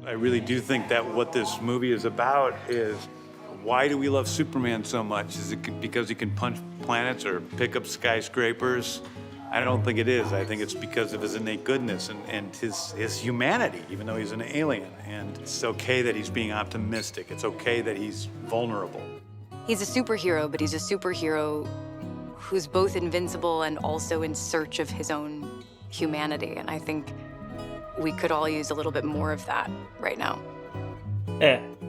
I really do think that what this movie is about is why do we love Superman so much? Is it because he can punch planets or pick up skyscrapers? I don't think it is. I think it's because of his innate goodness and his humanity, even though he's an alien. And it's okay that he's being optimistic. It's okay that he's vulnerable. He's a superhero, but he's a superhero who's both invincible and also in search of his own humanity. And I think we could all use a little bit more of that right now.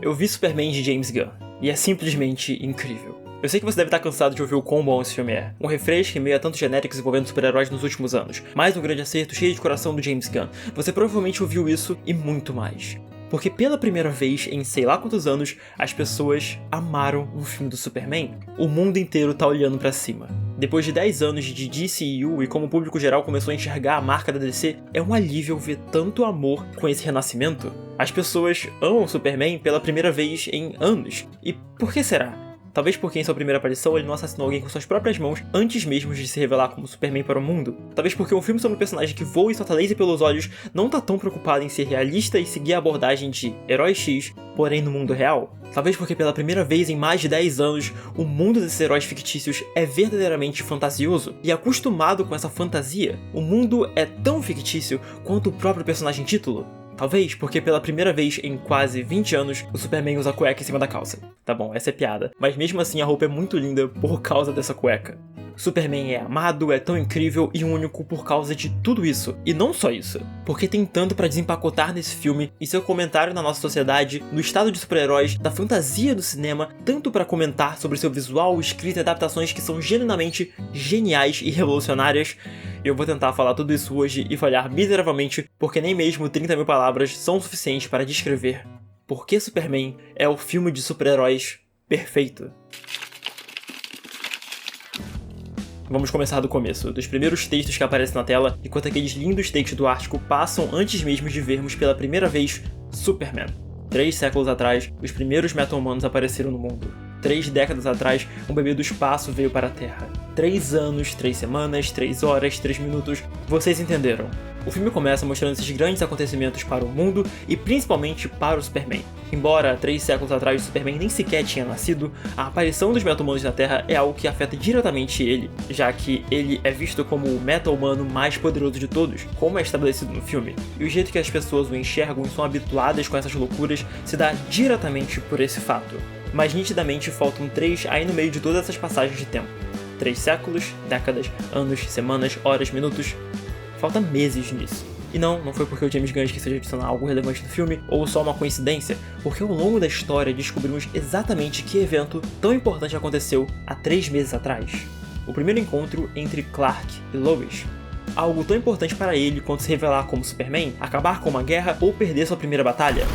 Eu vi Superman de James Gunn, e é simplesmente incrível. Eu sei que você deve estar cansado de ouvir o quão bom esse filme é. Um refresco em meio a tantos genéricos envolvendo super-heróis nos últimos anos. Mais um grande acerto cheio de coração do James Gunn. Você provavelmente ouviu isso e muito mais. Porque pela primeira vez em sei lá quantos anos, as pessoas amaram um filme do Superman. O mundo inteiro tá olhando pra cima. Depois de 10 anos de DCEU e como o público geral começou a enxergar a marca da DC, é um alívio ver tanto amor com esse renascimento. As pessoas amam Superman pela primeira vez em anos. E por que será? Talvez porque em sua primeira aparição ele não assassinou alguém com suas próprias mãos antes mesmo de se revelar como Superman para o mundo. Talvez porque um filme sobre um personagem que voa e solta laser pelos olhos não tá tão preocupado em ser realista e seguir a abordagem de herói X, porém no mundo real. Talvez porque pela primeira vez em mais de 10 anos, o mundo desses heróis fictícios é verdadeiramente fantasioso. E acostumado com essa fantasia, o mundo é tão fictício quanto o próprio personagem título. Talvez porque pela primeira vez em quase 20 anos, o Superman usa cueca em cima da calça. Tá bom, essa é piada. Mas mesmo assim a roupa é muito linda por causa dessa cueca. Superman é amado, é tão incrível e único por causa de tudo isso. E não só isso, porque tem tanto pra desempacotar nesse filme e seu comentário na nossa sociedade, no estado de super-heróis, da fantasia do cinema, tanto pra comentar sobre seu visual, escrita e adaptações que são genuinamente geniais e revolucionárias. Eu vou tentar falar tudo isso hoje e falhar miseravelmente, porque nem mesmo 30 mil palavras são suficientes para descrever por que Superman é o filme de super-heróis perfeito. Vamos começar do começo, dos primeiros textos que aparecem na tela, enquanto aqueles lindos takes do Ártico passam antes mesmo de vermos pela primeira vez Superman. 3 séculos atrás, os primeiros meta-humanos apareceram no mundo. 3 décadas atrás, um bebê do espaço veio para a Terra. 3 anos, 3 semanas, 3 horas, 3 minutos, vocês entenderam. O filme começa mostrando esses grandes acontecimentos para o mundo e principalmente para o Superman. Embora 3 séculos atrás o Superman nem sequer tinha nascido, a aparição dos meta-humanos na Terra é algo que afeta diretamente ele, já que ele é visto como o meta-humano mais poderoso de todos, como é estabelecido no filme. E o jeito que as pessoas o enxergam e são habituadas com essas loucuras se dá diretamente por esse fato. Mas nitidamente faltam 3 aí no meio de todas essas passagens de tempo. 3 séculos, décadas, anos, semanas, horas, minutos. Falta meses nisso. E não foi porque o James Gunn quis adicionar algo relevante no filme, ou só uma coincidência, porque ao longo da história descobrimos exatamente que evento tão importante aconteceu há 3 meses atrás. O primeiro encontro entre Clark e Lois. Algo tão importante para ele quanto se revelar como Superman, acabar com uma guerra ou perder sua primeira batalha.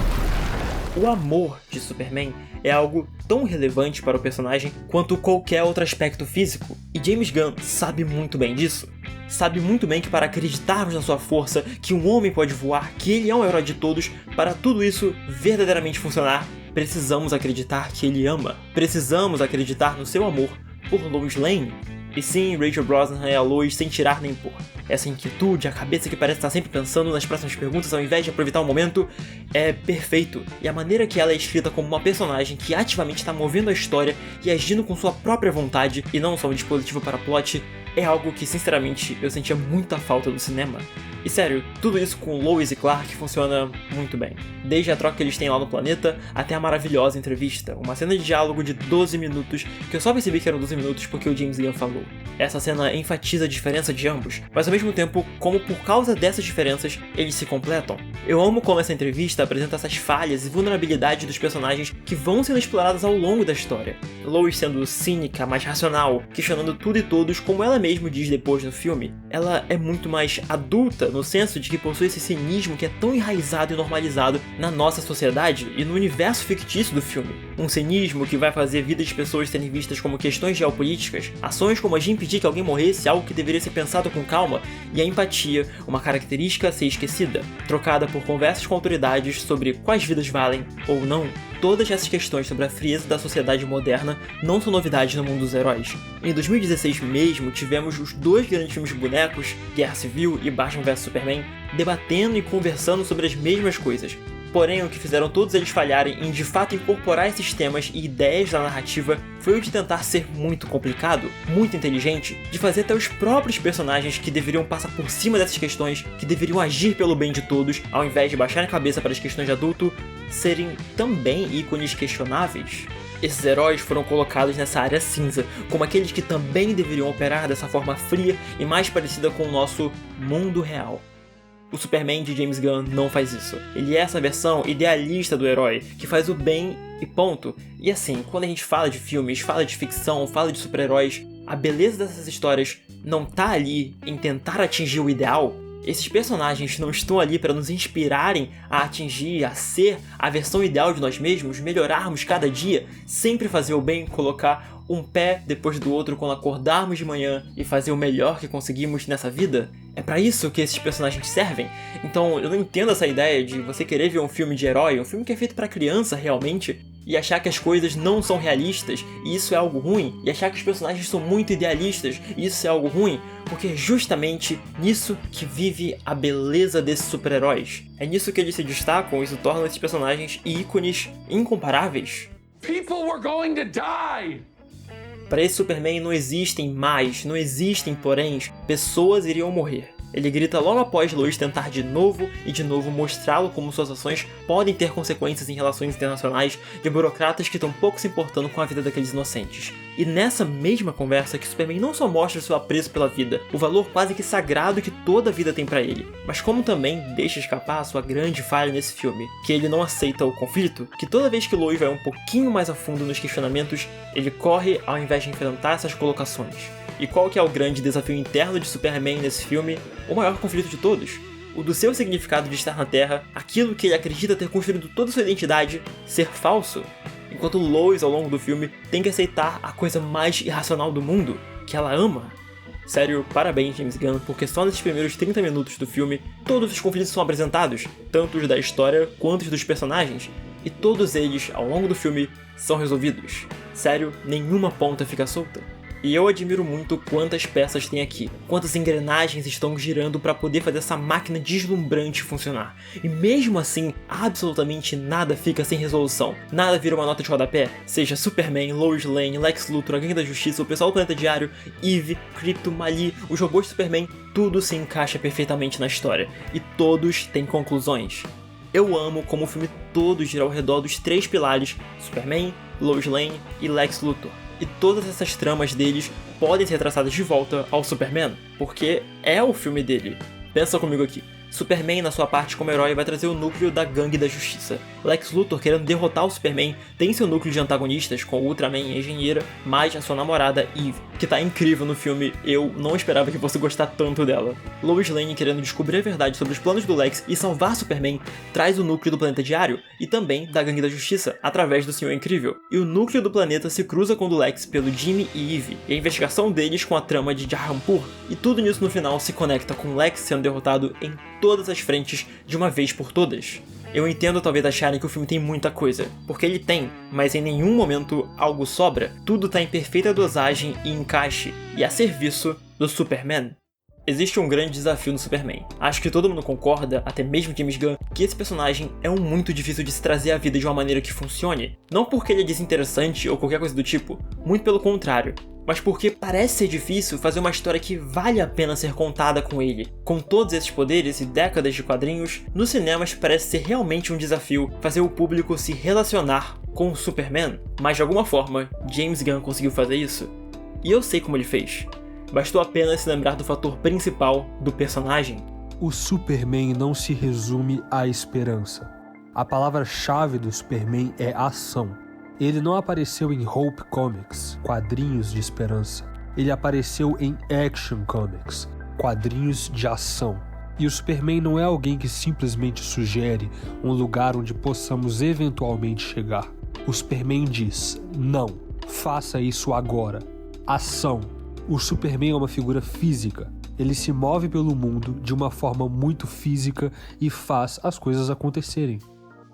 O amor de Superman é algo tão relevante para o personagem quanto qualquer outro aspecto físico, e James Gunn sabe muito bem disso. Sabe muito bem que para acreditarmos na sua força, que um homem pode voar, que ele é um herói de todos, para tudo isso verdadeiramente funcionar, precisamos acreditar que ele ama. Precisamos acreditar no seu amor por Lois Lane. E sim, Rachel Brosnahan é a Lois sem tirar nem pôr. Essa inquietude, a cabeça que parece estar sempre pensando nas próximas perguntas ao invés de aproveitar o momento, é perfeito. E a maneira que ela é escrita como uma personagem que ativamente está movendo a história e agindo com sua própria vontade, e não só um dispositivo para plot, é algo que, sinceramente, eu sentia muita falta do cinema. E sério, tudo isso com Lois e Clark funciona muito bem. Desde a troca que eles têm lá no planeta, até a maravilhosa entrevista. Uma cena de diálogo de 12 minutos, que eu só percebi que eram 12 minutos porque o James Gunn falou. Essa cena enfatiza a diferença de ambos, mas ao mesmo tempo, como por causa dessas diferenças, eles se completam. Eu amo como essa entrevista apresenta essas falhas e vulnerabilidade dos personagens que vão sendo exploradas ao longo da história. Lois sendo cínica, mais racional, questionando tudo e todos, como ela mesma diz depois no filme. Ela é muito mais adulta, no senso de que possui esse cinismo que é tão enraizado e normalizado na nossa sociedade e no universo fictício do filme. Um cinismo que vai fazer vidas de pessoas serem vistas como questões geopolíticas, ações como a de impedir que alguém morresse, algo que deveria ser pensado com calma, e a empatia, uma característica a ser esquecida, trocada por conversas com autoridades sobre quais vidas valem ou não. Todas essas questões sobre a frieza da sociedade moderna não são novidades no mundo dos heróis. Em 2016 mesmo, tivemos os 2 grandes filmes de bonecos, Guerra Civil e Batman vs Superman, debatendo e conversando sobre as mesmas coisas. Porém, o que fizeram todos eles falharem em de fato incorporar esses temas e ideias da narrativa foi o de tentar ser muito complicado, muito inteligente, de fazer até os próprios personagens que deveriam passar por cima dessas questões, que deveriam agir pelo bem de todos, ao invés de baixarem a cabeça para as questões de adulto, serem também ícones questionáveis. Esses heróis foram colocados nessa área cinza, como aqueles que também deveriam operar dessa forma fria e mais parecida com o nosso mundo real. O Superman de James Gunn não faz isso. Ele é essa versão idealista do herói, que faz o bem e ponto. E assim, quando a gente fala de filmes, fala de ficção, fala de super-heróis, a beleza dessas histórias não tá ali em tentar atingir o ideal. Esses personagens não estão ali para nos inspirarem a atingir, a ser a versão ideal de nós mesmos, melhorarmos cada dia, sempre fazer o bem, colocar um pé depois do outro quando acordarmos de manhã e fazer o melhor que conseguimos nessa vida. É pra isso que esses personagens servem. Então eu não entendo essa ideia de você querer ver um filme de herói, um filme que é feito pra criança realmente, e achar que as coisas não são realistas, e isso é algo ruim, e achar que os personagens são muito idealistas, e isso é algo ruim, porque é justamente nisso que vive a beleza desses super-heróis. É nisso que eles se destacam e isso torna esses personagens ícones incomparáveis. People were going to die! Para esse Superman não existem mais, não existem poréns, pessoas iriam morrer. Ele grita logo após Lois tentar de novo e de novo mostrá-lo como suas ações podem ter consequências em relações internacionais de burocratas que estão pouco se importando com a vida daqueles inocentes. E nessa mesma conversa que Superman não só mostra seu apreço pela vida, o valor quase que sagrado que toda a vida tem pra ele, mas como também deixa escapar a sua grande falha nesse filme, que ele não aceita o conflito, que toda vez que Lois vai um pouquinho mais a fundo nos questionamentos, ele corre ao invés de enfrentar essas colocações. E qual que é o grande desafio interno de Superman nesse filme? O maior conflito de todos. O do seu significado de estar na Terra, aquilo que ele acredita ter construído toda sua identidade, ser falso. Enquanto Lois, ao longo do filme, tem que aceitar a coisa mais irracional do mundo, que ela ama. Sério, parabéns James Gunn, porque só nesses primeiros 30 minutos do filme, todos os conflitos são apresentados, tanto os da história quanto os dos personagens, e todos eles, ao longo do filme, são resolvidos. Sério, nenhuma ponta fica solta. E eu admiro muito quantas peças tem aqui, quantas engrenagens estão girando para poder fazer essa máquina deslumbrante funcionar. E mesmo assim, absolutamente nada fica sem resolução. Nada vira uma nota de rodapé, seja Superman, Lois Lane, Lex Luthor, a Gangue da Justiça, o pessoal do Planeta Diário, Eve, Krypto, Mali, os robôs de Superman, tudo se encaixa perfeitamente na história. E todos têm conclusões. Eu amo como o filme todo gira ao redor dos três pilares, Superman, Lois Lane e Lex Luthor. E todas essas tramas deles podem ser traçadas de volta ao Superman, porque é o filme dele. Pensa comigo aqui. Superman, na sua parte como herói, vai trazer o núcleo da Gangue da Justiça. Lex Luthor, querendo derrotar o Superman, tem seu núcleo de antagonistas, com o Ultraman e a Engenheira, mais a sua namorada Eve, que tá incrível no filme, eu não esperava que fosse gostar tanto dela. Lois Lane, querendo descobrir a verdade sobre os planos do Lex e salvar Superman, traz o núcleo do Planeta Diário, e também da Gangue da Justiça, através do Senhor Incrível. E o núcleo do planeta se cruza com o do Lex pelo Jimmy e Eve, e a investigação deles com a trama de Jahrampur, e tudo nisso no final se conecta com Lex sendo derrotado em todas as frentes de uma vez por todas. Eu entendo talvez acharem que o filme tem muita coisa, porque ele tem, mas em nenhum momento algo sobra, tudo tá em perfeita dosagem e encaixe, e a serviço do Superman. Existe um grande desafio no Superman. Acho que todo mundo concorda, até mesmo James Gunn, que esse personagem é muito difícil de se trazer à vida de uma maneira que funcione. Não porque ele é desinteressante ou qualquer coisa do tipo, muito pelo contrário, mas porque parece ser difícil fazer uma história que vale a pena ser contada com ele. Com todos esses poderes e décadas de quadrinhos, nos cinemas parece ser realmente um desafio fazer o público se relacionar com o Superman, mas de alguma forma, James Gunn conseguiu fazer isso. E eu sei como ele fez. Bastou apenas se lembrar do fator principal do personagem. O Superman não se resume à esperança. A palavra-chave do Superman é ação. Ele não apareceu em Hope Comics, quadrinhos de esperança. Ele apareceu em Action Comics, quadrinhos de ação. E o Superman não é alguém que simplesmente sugere um lugar onde possamos eventualmente chegar. O Superman diz, não, faça isso agora. Ação. O Superman é uma figura física. Ele se move pelo mundo de uma forma muito física e faz as coisas acontecerem.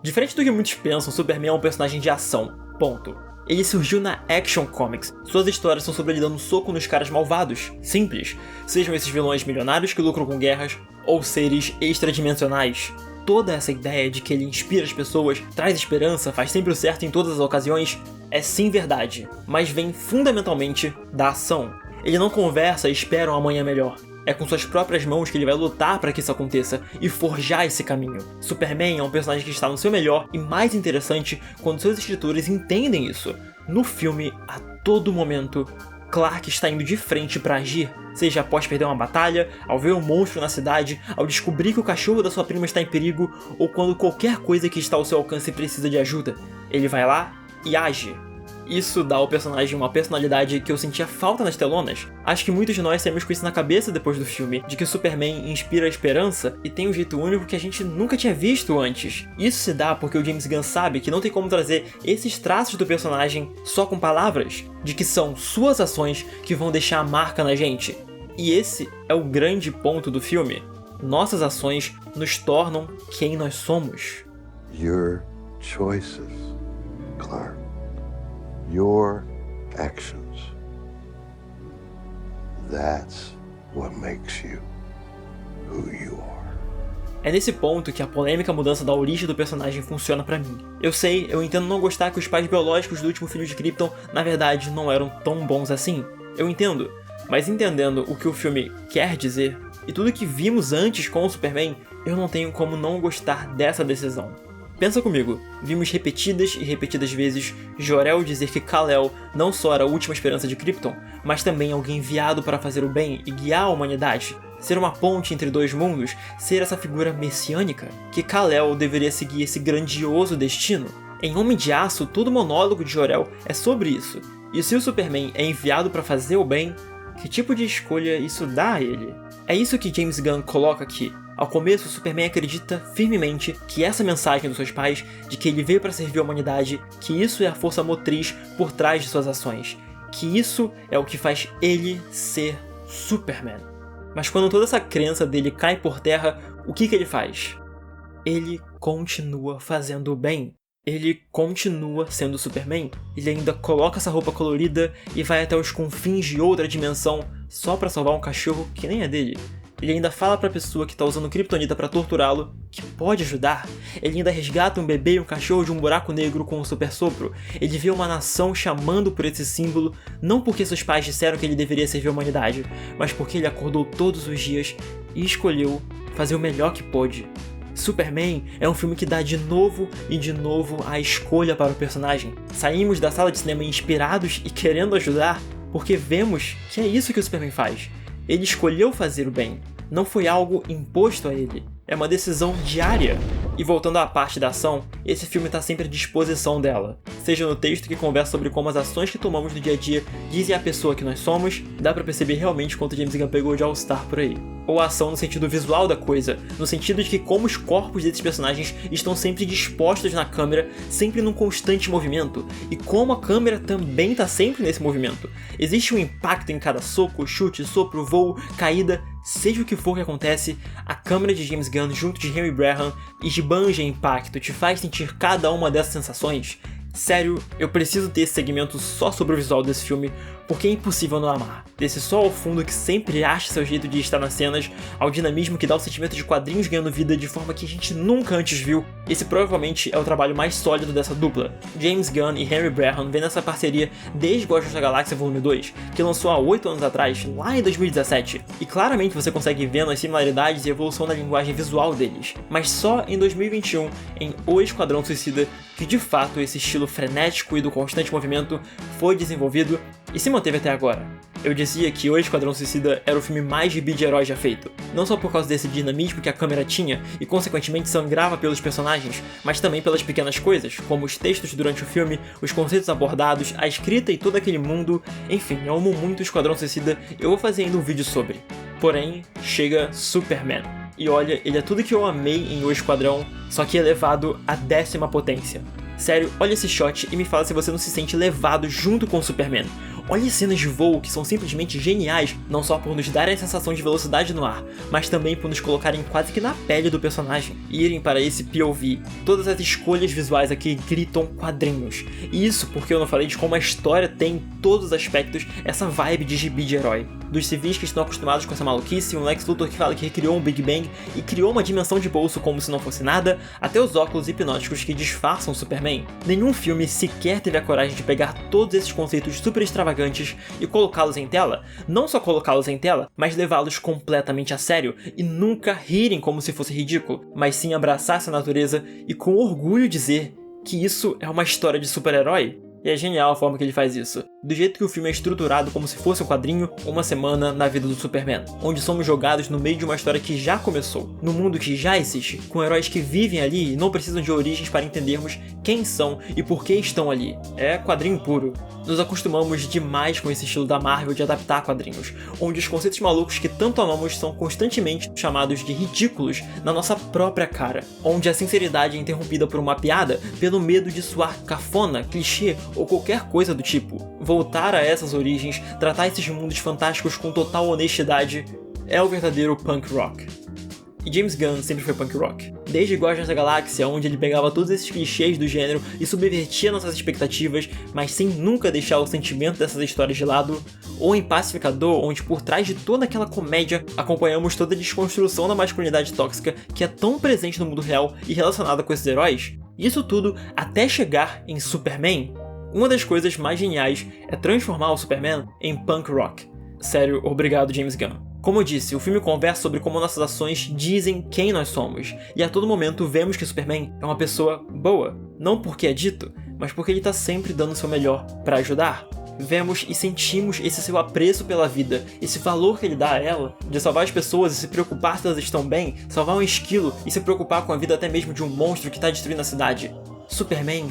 Diferente do que muitos pensam, Superman é um personagem de ação. Ponto. Ele surgiu na Action Comics. Suas histórias são sobre ele dando soco nos caras malvados. Simples. Sejam esses vilões milionários que lucram com guerras, ou seres extradimensionais. toda essa ideia de que ele inspira as pessoas, traz esperança, faz sempre o certo em todas as ocasiões, é sim verdade, mas vem fundamentalmente da ação. Ele não conversa e espera um amanhã melhor. É com suas próprias mãos que ele vai lutar para que isso aconteça e forjar esse caminho. Superman é um personagem que está no seu melhor e mais interessante quando seus escritores entendem isso. No filme, a todo momento, Clark está indo de frente para agir, seja após perder uma batalha, ao ver um monstro na cidade, ao descobrir que o cachorro da sua prima está em perigo ou quando qualquer coisa que está ao seu alcance precisa de ajuda. Ele vai lá e age. Isso dá ao personagem uma personalidade que eu sentia falta nas telonas. Acho que muitos de nós saímos com isso na cabeça depois do filme, de que o Superman inspira a esperança e tem um jeito único que a gente nunca tinha visto antes. Isso se dá porque o James Gunn sabe que não tem como trazer esses traços do personagem só com palavras, de que são suas ações que vão deixar a marca na gente. E esse é o grande ponto do filme. Nossas ações nos tornam quem nós somos. Your choices, Clark. Your actions. That's what makes you who you are. É nesse ponto que a polêmica mudança da origem do personagem funciona pra mim. Eu entendo não gostar que os pais biológicos do último filho de Krypton, na verdade, não eram tão bons assim. Eu entendo. Mas entendendo o que o filme quer dizer, e tudo que vimos antes com o Superman, eu não tenho como não gostar dessa decisão. Pensa comigo, vimos repetidas e repetidas vezes Jor-El dizer que Kal-El não só era a última esperança de Krypton, mas também alguém enviado para fazer o bem e guiar a humanidade, ser uma ponte entre dois mundos, ser essa figura messiânica, que Kal-El deveria seguir esse grandioso destino. Em Homem de Aço, todo o monólogo de Jor-El é sobre isso, e se o Superman é enviado para fazer o bem, que tipo de escolha isso dá a ele? É isso que James Gunn coloca aqui. Ao começo, o Superman acredita firmemente que essa mensagem dos seus pais, de que ele veio para servir a humanidade, que isso é a força motriz por trás de suas ações, que isso é o que faz ele ser Superman. Mas quando toda essa crença dele cai por terra, o que ele faz? Ele continua fazendo o bem. Ele continua sendo Superman. Ele ainda coloca essa roupa colorida e vai até os confins de outra dimensão só para salvar um cachorro que nem é dele. Ele ainda fala pra pessoa que tá usando kryptonita pra torturá-lo que pode ajudar. Ele ainda resgata um bebê e um cachorro de um buraco negro com um super sopro. Ele vê uma nação chamando por esse símbolo, não porque seus pais disseram que ele deveria servir a humanidade, mas porque ele acordou todos os dias e escolheu fazer o melhor que pôde. Superman é um filme que dá de novo e de novo a escolha para o personagem. Saímos da sala de cinema inspirados e querendo ajudar, porque vemos que é isso que o Superman faz. Ele escolheu fazer o bem, não foi algo imposto a ele, é uma decisão diária. E voltando à parte da ação, esse filme está sempre à disposição dela. Seja no texto que conversa sobre como as ações que tomamos no dia a dia dizem a pessoa que nós somos, dá pra perceber realmente quanto James Gunn pegou de All-Star por aí. Ou a ação no sentido visual da coisa, no sentido de que como os corpos desses personagens estão sempre dispostos na câmera, sempre num constante movimento, e como a câmera também está sempre nesse movimento. Existe um impacto em cada soco, chute, sopro, voo, caída, seja o que for que acontece, a câmera de James Gunn junto de Henry Braham esbanja impacto, te faz sentir cada uma dessas sensações. Sério, eu preciso ter esse segmento só sobre o visual desse filme, porque é impossível não amar. Desse sol ao fundo que sempre acha seu jeito de estar nas cenas, ao dinamismo que dá o sentimento de quadrinhos ganhando vida de forma que a gente nunca antes viu, esse provavelmente é o trabalho mais sólido dessa dupla. James Gunn e Henry Braham vêm nessa parceria desde Guardiões da Galáxia Volume 2, que lançou há 8 anos atrás, lá em 2017, e claramente você consegue ver nas similaridades e evolução na linguagem visual deles. Mas só em 2021, em O Esquadrão Suicida, que de fato esse estilo frenético e do constante movimento foi desenvolvido e se manteve até agora. Eu dizia que O Esquadrão Suicida era o filme mais gibi de herói já feito, não só por causa desse dinamismo que a câmera tinha e consequentemente sangrava pelos personagens, mas também pelas pequenas coisas, como os textos durante o filme, os conceitos abordados, a escrita e todo aquele mundo. Enfim, eu amo muito o Esquadrão Suicida, eu vou fazer ainda um vídeo sobre. Porém, chega Superman. E olha, ele é tudo que eu amei em O Esquadrão, só que elevado à 10ª potência. Sério, olha esse shot e me fala se você não se sente levado junto com o Superman. Olha as cenas de voo que são simplesmente geniais, não só por nos darem a sensação de velocidade no ar, mas também por nos colocarem quase que na pele do personagem e irem para esse POV. Todas as escolhas visuais aqui gritam quadrinhos. E isso porque eu não falei de como a história tem em todos os aspectos essa vibe de gibi de herói. Dos civis que estão acostumados com essa maluquice, um Lex Luthor que fala que recriou um Big Bang e criou uma dimensão de bolso como se não fosse nada, até os óculos hipnóticos que disfarçam o Superman. Nenhum filme sequer teve a coragem de pegar todos esses conceitos super extravagantes e colocá-los em tela. Não só colocá-los em tela, mas levá-los completamente a sério e nunca rirem como se fosse ridículo, mas sim abraçar essa natureza e com orgulho dizer que isso é uma história de super-herói. E é genial a forma que ele faz isso. Do jeito que o filme é estruturado como se fosse um quadrinho, uma semana na vida do Superman, onde somos jogados no meio de uma história que já começou, no mundo que já existe, com heróis que vivem ali e não precisam de origens para entendermos quem são e por que estão ali. É quadrinho puro. Nos acostumamos demais com esse estilo da Marvel de adaptar quadrinhos, onde os conceitos malucos que tanto amamos são constantemente chamados de ridículos na nossa própria cara, onde a sinceridade é interrompida por uma piada pelo medo de soar cafona, clichê ou qualquer coisa do tipo. Voltar a essas origens, tratar esses mundos fantásticos com total honestidade, é o verdadeiro punk rock. E James Gunn sempre foi punk rock. Desde Guardiões da Galáxia, onde ele pegava todos esses clichês do gênero e subvertia nossas expectativas, mas sem nunca deixar o sentimento dessas histórias de lado, ou em Pacificador, onde por trás de toda aquela comédia acompanhamos toda a desconstrução da masculinidade tóxica que é tão presente no mundo real e relacionada com esses heróis. Isso tudo até chegar em Superman. Uma das coisas mais geniais é transformar o Superman em punk rock. Sério, obrigado James Gunn. Como eu disse, o filme conversa sobre como nossas ações dizem quem nós somos, e a todo momento vemos que Superman é uma pessoa boa, não porque é dito, mas porque ele tá sempre dando o seu melhor para ajudar. Vemos e sentimos esse seu apreço pela vida, esse valor que ele dá a ela, de salvar as pessoas e se preocupar se elas estão bem, salvar um esquilo e se preocupar com a vida até mesmo de um monstro que tá destruindo a cidade. Superman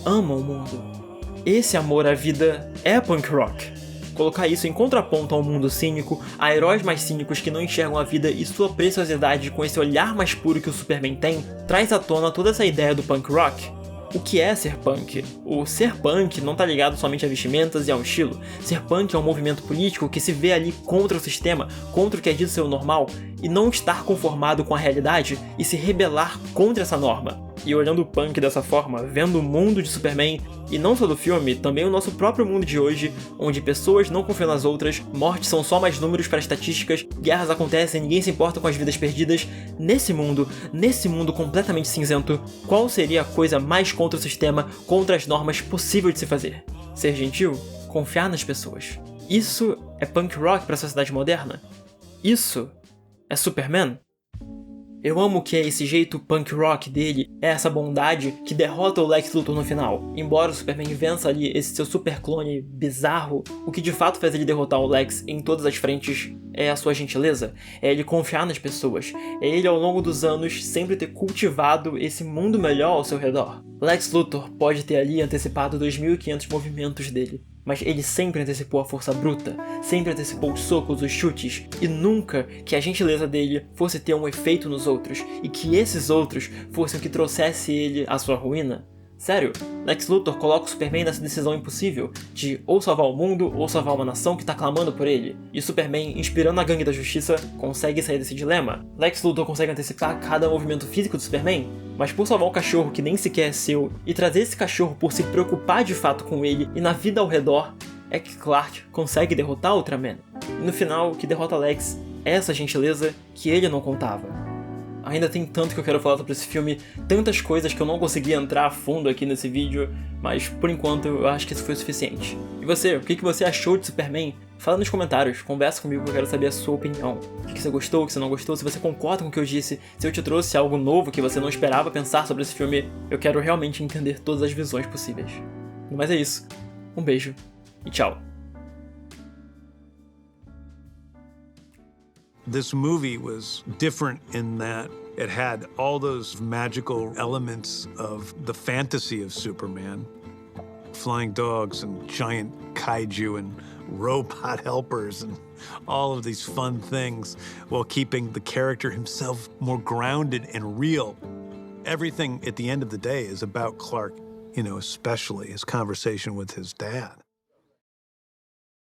ama o mundo. Esse amor à vida é punk rock. Colocar isso em contraponto ao mundo cínico, a heróis mais cínicos que não enxergam a vida e sua preciosidade com esse olhar mais puro que o Superman tem, traz à tona toda essa ideia do punk rock. O que é ser punk? O ser punk não tá ligado somente a vestimentas e ao estilo. Ser punk é um movimento político que se vê ali contra o sistema, contra o que é dito ser o normal, e não estar conformado com a realidade e se rebelar contra essa norma. E olhando o punk dessa forma, vendo o mundo de Superman, e não só do filme, também o nosso próprio mundo de hoje, onde pessoas não confiam nas outras, mortes são só mais números para estatísticas, guerras acontecem, ninguém se importa com as vidas perdidas. Nesse mundo completamente cinzento, qual seria a coisa mais contra o sistema, contra as normas possível de se fazer? Ser gentil? Confiar nas pessoas. Isso é punk rock para a sociedade moderna? Isso é Superman? Eu amo que é esse jeito punk rock dele, é essa bondade que derrota o Lex Luthor no final. Embora o Superman vença ali esse seu super clone bizarro, o que de fato faz ele derrotar o Lex em todas as frentes é a sua gentileza, é ele confiar nas pessoas, é ele ao longo dos anos sempre ter cultivado esse mundo melhor ao seu redor. Lex Luthor pode ter ali antecipado 2.500 movimentos dele, mas ele sempre antecipou a força bruta, sempre antecipou os socos, os chutes, e nunca que a gentileza dele fosse ter um efeito nos outros, e que esses outros fossem o que trouxesse ele à sua ruína. Sério, Lex Luthor coloca o Superman nessa decisão impossível, de ou salvar o mundo, ou salvar uma nação que tá clamando por ele. E o Superman, inspirando a gangue da justiça, consegue sair desse dilema. Lex Luthor consegue antecipar cada movimento físico do Superman, mas por salvar um cachorro que nem sequer é seu, e trazer esse cachorro por se preocupar de fato com ele e na vida ao redor, é que Clark consegue derrotar o Ultraman. E no final, o que derrota Lex é essa gentileza que ele não contava. Ainda tem tanto que eu quero falar sobre esse filme, tantas coisas que eu não consegui entrar a fundo aqui nesse vídeo, mas por enquanto eu acho que isso foi o suficiente. E você, o que você achou de Superman? Fala nos comentários, conversa comigo que eu quero saber a sua opinião. O que você gostou, o que você não gostou, se você concorda com o que eu disse, se eu te trouxe algo novo que você não esperava pensar sobre esse filme, eu quero realmente entender todas as visões possíveis. Mas é isso, um beijo e tchau. This movie was different in that it had all those magical elements of the fantasy of Superman. Flying dogs and giant kaiju and robot helpers and all of these fun things while keeping the character himself more grounded and real. Everything at the end of the day is about Clark, especially his conversation with his dad.